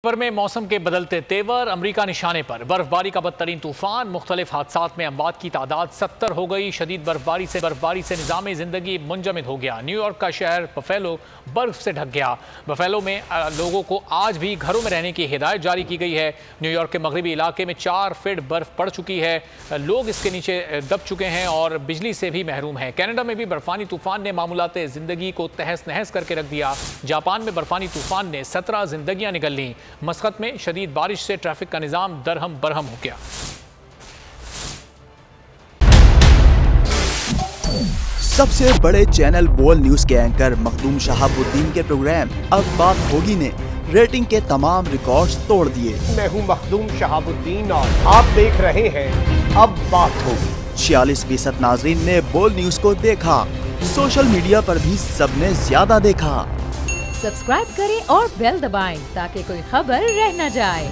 पर में मौसम के बदलते तेवर, अमरीका निशाने पर, बर्फबारी का बदतरीन तूफान, मुख्तलिफ हादसात में अमवात की तादाद 70 हो गई। शदीद बर्फबारी से निज़ाम ज़िंदगी मुंजमद हो गया। न्यूयॉर्क का शहर बफेलो बर्फ से ढक गया। बफेलो में लोगों को आज भी घरों में रहने की हिदायत जारी की गई है। न्यूयॉर्क के मगरबी इलाके में 4 फीट बर्फ पड़ चुकी है। लोग इसके नीचे दब चुके हैं और बिजली से भी महरूम हैं। कनाडा में भी बर्फानी तूफान ने मामूलात ज़िंदगी को तहस नहस करके रख दिया। जापान में बर्फानी तूफान ने 17 जिंदगियां निगल लीं। मस्कत में शदीद बारिश से ट्रैफिक का निजाम दरहम बरहम हो गया। सबसे बड़े चैनल बोल न्यूज के एंकर मखदूम शहाबुद्दीन के प्रोग्राम अब बात होगी ने रेटिंग के तमाम रिकॉर्ड्स तोड़ दिए। मैं हूं मखदूम शहाबुद्दीन और आप देख रहे हैं अब बात होगी। 46% नाजरीन ने बोल न्यूज को देखा। सोशल मीडिया पर भी सबने ज्यादा देखा। सब्सक्राइब करें और बेल दबाएं ताकि कोई खबर रह न जाए।